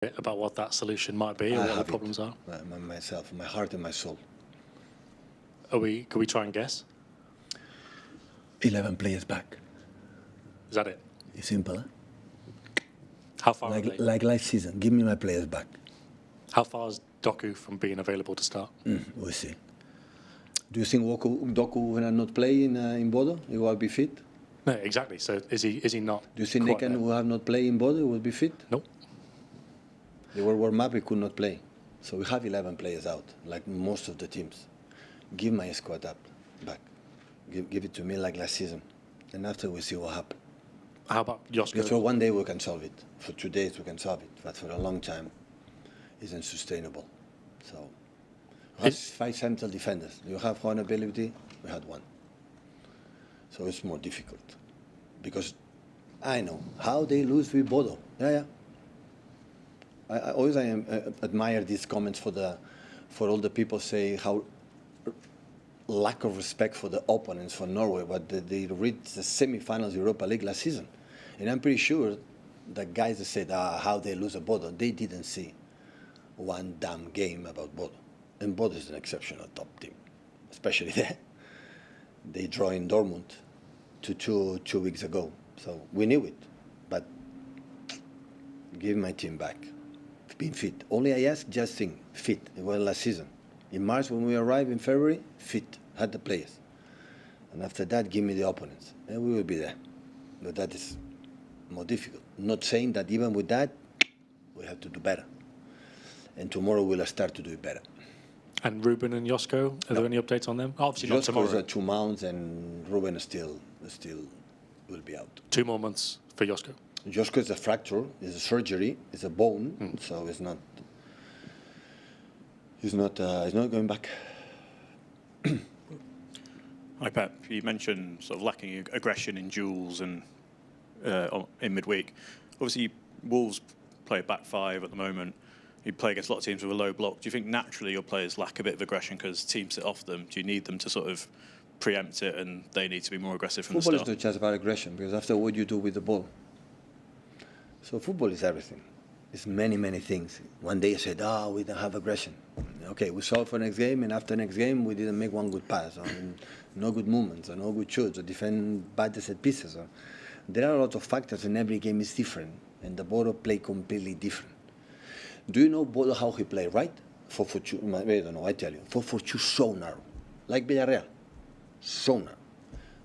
about what that solution might be or what the problems are? Myself, my heart and my soul. Can we try and guess? 11 players back. Is that it? It's simple, huh? How far are they? Like last season, give me my players back. How far is Doku from being available to start? We'll see. Do you think Doku will not play in Bodo? He will be fit? No, exactly. So is he not? Do you think Nikan, who have not played in Bodo, will be fit? Nope. They were warm up, he could not play. So we have 11 players out, like most of the teams. Give my squad back. Give it to me like last season. And after we see what happens. How about Josko? Because for one day we can solve it. For 2 days we can solve it. But for a long time, it's unsustainable. So we have 5 central defenders. Do you have one ability? We had 1. So it's more difficult. Because I know how they lose with Bodo. Yeah. I always admire these comments for all the people say how lack of respect for the opponents for Norway, but they reached the semi-finals Europa League last season. And I'm pretty sure the guys that said how they lose a Bodo, they didn't see one damn game about Bodo. And Bodo is an exceptional top team, especially there. They draw in Dortmund 2 weeks ago. So we knew it, but give my team back. Being fit. Only I ask, just think, fit. It was last season. In March, when we arrived in February, fit, had the players. And after that, give me the opponents. And we will be there. But that is more difficult. Not saying that even with that, we have to do better. And tomorrow we'll start to do it better. And Ruben and Josko, are there any updates on them? Obviously not tomorrow. Josko is 2 months and Ruben still will be out. 2 more months for Josko. Josko is a fracture, it's a surgery, it's a bone, so it's not. He's not going back. Hi Pep, you mentioned sort of lacking aggression in duels and in midweek. Obviously, Wolves play back 5 at the moment. You play against a lot of teams with a low block. Do you think naturally your players lack a bit of aggression because teams sit off them? Do you need them to sort of preempt it and they need to be more aggressive from the start? Football is not just about aggression, because after what you do with the ball. So football is everything. It's many, many things. One day you said, we don't have aggression. Okay, we saw it for next game, and after next game we didn't make one good pass, or no good movements, or no good shoots, or defend bad set pieces. There are a lot of factors, and every game is different, and the Bodo play completely different. Do you know Bodo how he play, right? 4-4-2, I don't know, I tell you. 4-4-2 so narrow, like Villarreal, so narrow.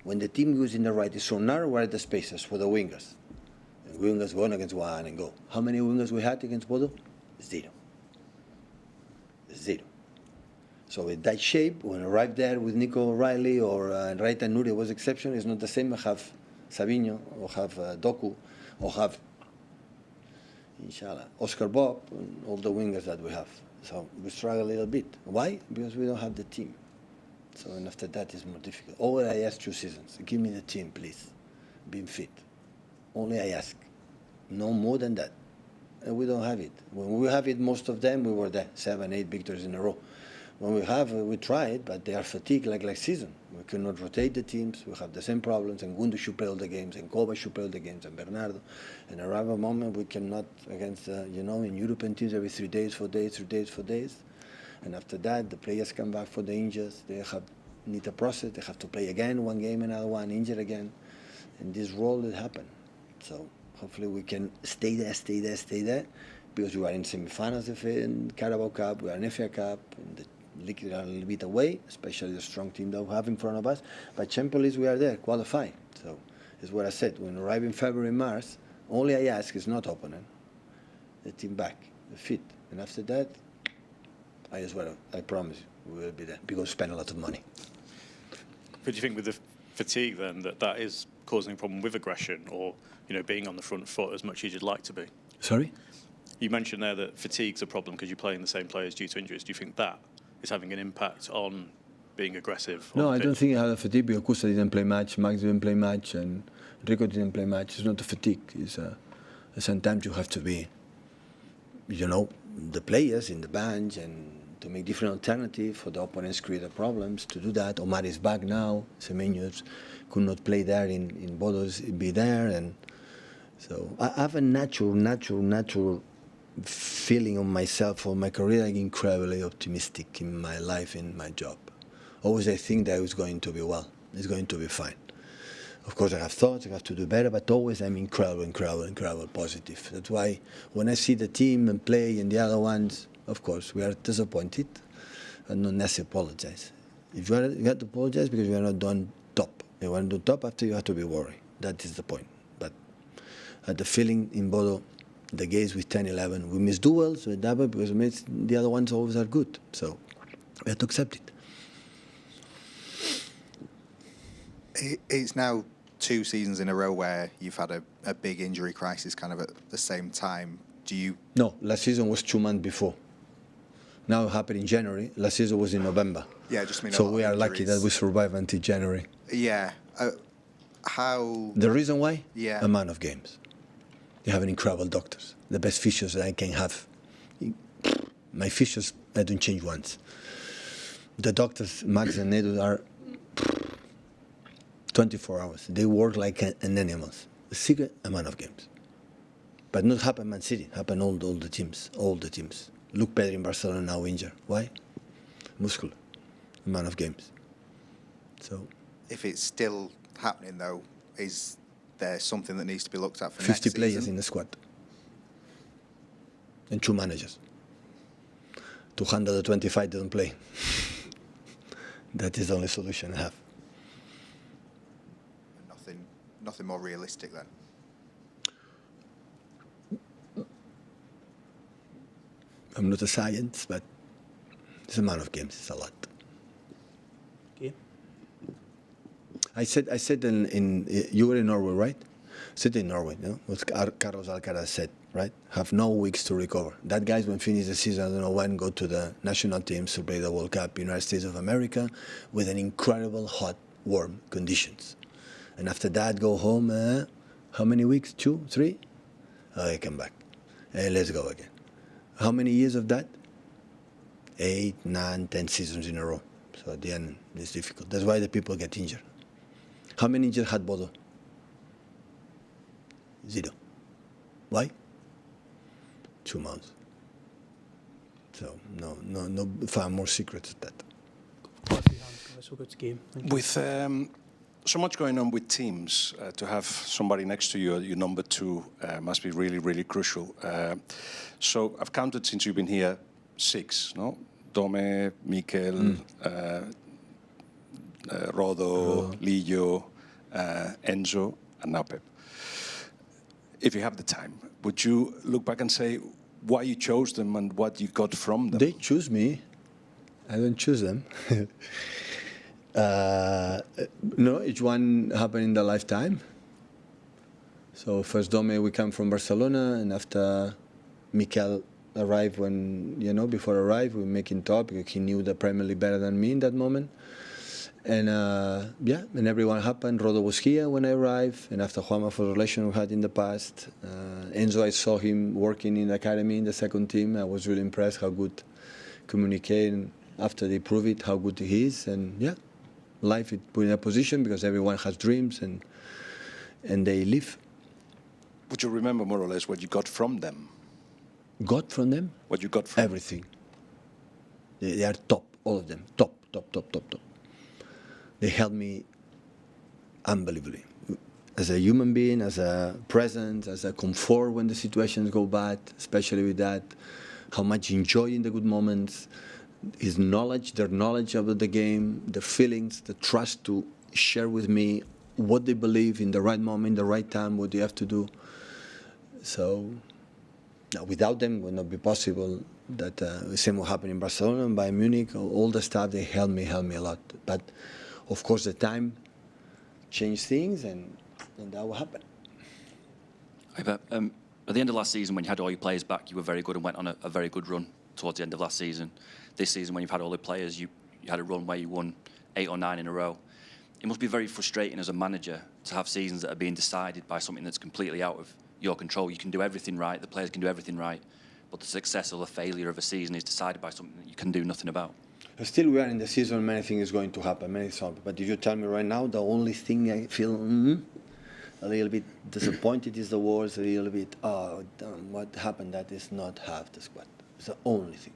When the team goes in the right is so narrow, where are the spaces for the wingers? And wingers go on against one and go. How many wingers we had against Bodo? 0. So with that shape, when I arrived there with Nico O'Reilly or Raita Nuri was exception, it's not the same. I have Savinho, or have Doku, or have, inshallah, Oscar Bob, and all the wingers that we have. So we struggle a little bit. Why? Because we don't have the team. So and after that it's more difficult. All I ask 2 seasons, give me the team, please. Being fit. Only I ask. No more than that. And we don't have it. When we have it, most of them, we were there, 7, 8 victories in a row. When we have, we try it, but they are fatigued like last season. We cannot rotate the teams. We have the same problems, and Gundu should play all the games, and Koba should play all the games, and Bernardo. And around a moment, we cannot, against, in European teams, every 3 days, 4 days, 3 days, 4 days. And after that, the players come back for the injuries. They need a process. They have to play again, one game, another one, injured again. And this role will happen. So hopefully we can stay there, because we are in semi-finals in Carabao Cup, we are in FA Cup, and the league are a little bit away, especially the strong team that we have in front of us. But Champions League, we are there, qualified. So it's what I said. When we arrive in February, March, only I ask is not opponent, the team back, the fit. And after that, I promise you, we will be there, because we spend a lot of money. But do you think with the fatigue then that is causing a problem with aggression, or being on the front foot as much as you'd like to be? Sorry? You mentioned there that fatigue's a problem because you're playing the same players due to injuries. Do you think that is having an impact on being aggressive? No, I don't think I had a fatigue, because Kusa didn't play much, Max didn't play much, and Rico didn't play much. It's not a fatigue. Sometimes you have to be, the players in the bench, and to make different alternatives for the opponents create problems. To do that, Omar is back now. Semenyo could not play there in Bodos, be there, and so I have a natural feeling on myself or my career, I'm incredibly optimistic in my life, in my job. Always I think that it's going to be well, it's going to be fine. Of course I have thoughts, I have to do better, but always I'm incredible positive. That's why when I see the team and play and the other ones, of course, we are disappointed and not necessarily apologize. If you have to apologize because you are not done top. You want to do top after, you have to be worried. That is the point. But the feeling in Bodo, the games with 10-11, we miss duels with double because the other ones always are good. So we have to accept it. It's now 2 seasons in a row where you've had a big injury crisis kind of at the same time. Do you? No, last season was 2 months before. Now it happened in January. Last season was in November. Yeah, just mean. So we are lucky that we survived until January. Yeah. How? The reason why? Yeah. Amount of games. You have incredible doctors. The best physios that I can have. My physios, I don't change once. The doctors, Max and Edu, are 24 hours. They work like an animals. A secret amount of games. But not happen Man City. Happen all the teams. All the teams. Look Pedri in Barcelona now injured. Why? Muscular. Amount of games. So. If it's still happening though, is there something that needs to be looked at for 50 next players season? in the squad. And 2 managers. 225 don't play. That is the only solution I have. Nothing more realistic then? I'm not a science, but it's a amount of games. It's a lot. Okay. I said in you were in Norway, right? I said in Norway, no? What Carlos Alcaraz said, right? Have no weeks to recover. That guy's going to finish the season, I don't know when, go to the national teams to play the World Cup, United States of America, with an incredible hot, warm conditions. And after that, go home, how many weeks? 2, 3? I come back. And let's go again. How many years of that? 8, 9, 10 seasons in a row. So at the end, it's difficult. That's why the people get injured. How many injuries had Bodo? 0. Why? 2 months. So no far more secrets than that. Let's go to game. With so much going on with teams, to have somebody next to you, your number 2, must be really crucial. So I've counted since you've been here 6, no? Dome, Mikel, Rodo, Lillo, Enzo, and now Pep. If you have the time, would you look back and say why you chose them and what you got from them? They choose me. I don't choose them. No, each one happened in their lifetime. So first Dome, we come from Barcelona, and after Mikel arrived before arrived, we were making talk because he knew the Premier League better than me in that moment. And and everyone happened. Rodo was here when I arrived, and after Juanma for the relation we had in the past. Enzo, I saw him working in the academy in the second team. I was really impressed how good communicating. After they prove it, how good he is, and life is put in a position because everyone has dreams and they live. Would you remember more or less what you got from them? Got from them? What you got from everything. They are top, all of them, top. They helped me unbelievably. As a human being, as a presence, as a comfort when the situations go bad, especially with that, how much enjoy in the good moments, his knowledge, their knowledge about the game, their feelings, the trust to share with me what they believe in the right moment, the right time, what they have to do. So without them, it would not be possible. That the same will happen in Barcelona and Bayern Munich. All the staff, they helped me a lot. But of course, the time changed things, and that will happen. At the end of last season, when you had all your players back, you were very good and went on a very good run towards the end of last season. This season, when you've had all the players, you had a run where you won 8 or 9 in a row. It must be very frustrating as a manager to have seasons that are being decided by something that's completely out of your control. You can do everything right, the players can do everything right, but the success or the failure of a season is decided by something that you can do nothing about. Still, we are in the season, many things is going to happen, but if you tell me right now, the only thing I feel, a little bit disappointed is the words, a little bit, what happened, that is not half the squad. It's the only thing.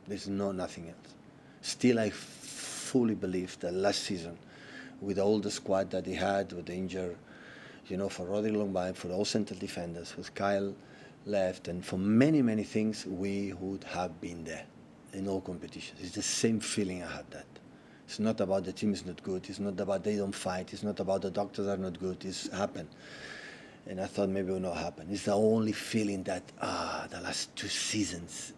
There's nothing else. Still, I fully believe that last season, with all the squad that he had, with the injured, for Rodri Lombard, for all central defenders, with Kyle left, and for many, many things, we would have been there in all competitions. It's the same feeling I had that. It's not about the team is not good. It's not about they don't fight. It's not about the doctors are not good. It's happened. And I thought maybe it will not happen. It's the only feeling that, the last 2 seasons.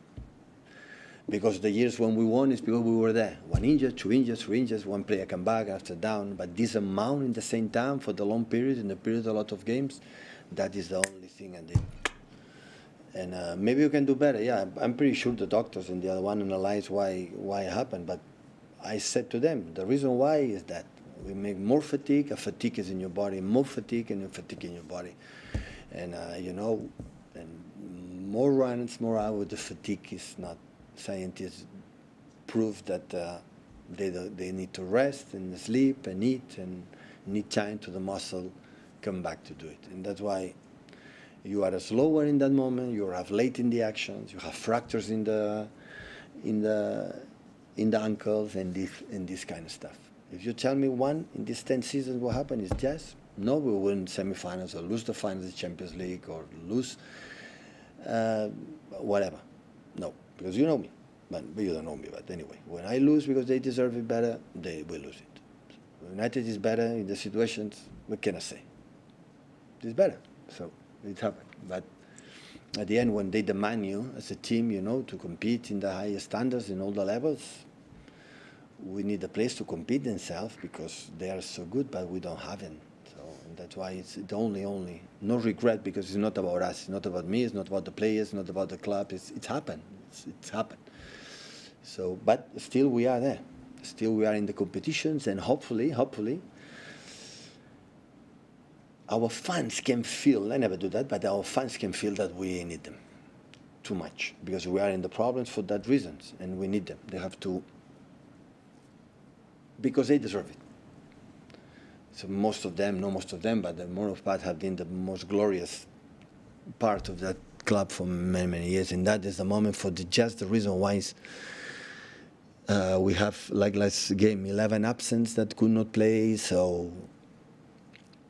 Because the years when we won is because we were there. 1 injured, 2 injured, 3 injured, one player come back after down. But this amount in the same time for the long period, in the period a lot of games, that is the only thing. And maybe you can do better. Yeah, I'm pretty sure the doctors and the other one analyze why it happened. But I said to them, the reason why is that we make more fatigue. A fatigue is in your body, more fatigue and fatigue in your body. And, and more runs, more hours, the fatigue is not. Scientists prove that they need to rest and sleep and eat and need time to the muscle come back to do it. And that's why you are slower in that moment, you are late in the actions, you have fractures in the ankles and this kind of stuff. If you tell me one in these 10 seasons what happened is yes, no, we win semifinals or lose the finals of the Champions League or lose whatever. No, because you know me, but you don't know me. But anyway, when I lose because they deserve it better, they will lose it. United is better in the situations. What can I say? It's better, so it happened. But at the end, when they demand you as a team, to compete in the highest standards in all the levels, we need a place to compete themselves because they are so good, but we don't have it. So and that's why it's the only no regret because it's not about us, it's not about me, it's not about the players, it's not about the club. It's happened. It's happened. So, but still we are there. Still we are in the competitions, and hopefully, our fans can feel. I never do that, but our fans can feel that we need them too much because we are in the problems for that reasons, and we need them. They have to. Because they deserve it. So most of them, but the most part have been the most glorious part of that club for many, many years. And that is the moment for just the reason why we have, like last game, 11 absence that could not play. So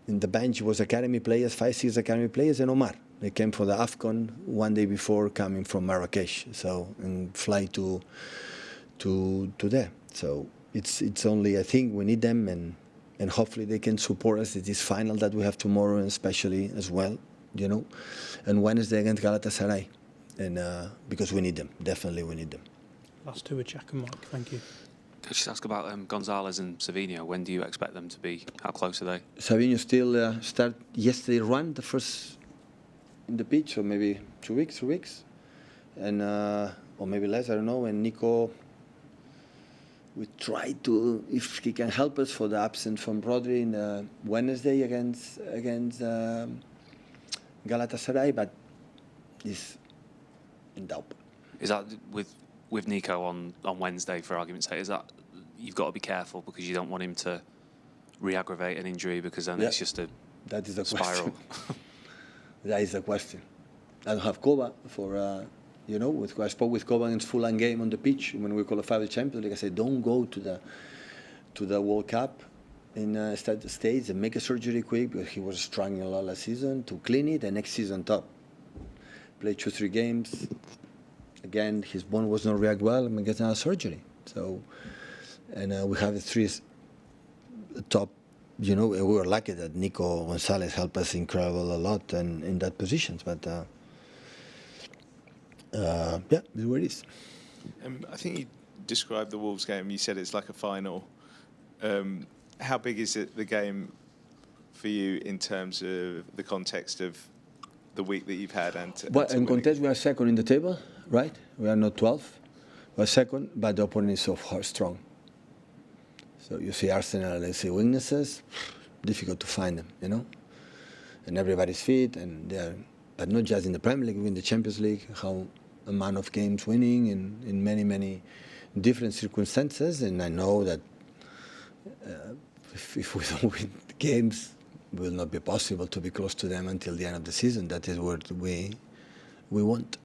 in the bench was academy players, 5, 6 academy players, and Omar. They came for the AFCON one day before coming from Marrakesh. So, and fly to there. So it's only, I think we need them, and hopefully they can support us at this final that we have tomorrow, and especially as well, and Wednesday against Galatasaray, and because we need them, definitely we need them. Last two with Jack and Mike, thank you. Could I just ask about Gonzalez and Savinho? When do you expect them to be? How close are they? Savinho still start yesterday run the first in the pitch, or maybe 2 weeks, 3 weeks, and or maybe less, I don't know. And Nico, we try to, if he can help us for the absence from Rodri in Wednesday against Galatasaray, but it's in doubt. Is that with Nico on Wednesday, for argument's sake? Is that you've got to be careful because you don't want him to re-aggravate an injury because then it's just a that is the spiral. That is the question. I don't have Koba for. I spoke with Koba against Fulham game on the pitch when we qualified the Champions League. I said, don't go to the World Cup in United States and make a surgery quick because he was struggling a lot last season to clean it and next season top. Play 2-3 games. Again, his bone was not react well and get another surgery. So, and we have the 3 top. We were lucky that Nico Gonzalez helped us incredible a lot and in that positions, but. Yeah, this is where it is. I think you described the Wolves game. You said it's like a final. How big is it, the game, for you in terms of the context of the week that you've had? Well, in context, we are second in the table, right? We are not 12. We are second, but the opponent is so strong. So you see Arsenal, they see weaknesses, difficult to find them, And everybody's fit, and they are. But not just in the Premier League, in the Champions League, how amount of games winning in many, many different circumstances. And I know that if we don't win games, will not be possible to be close to them until the end of the season. That is what we want.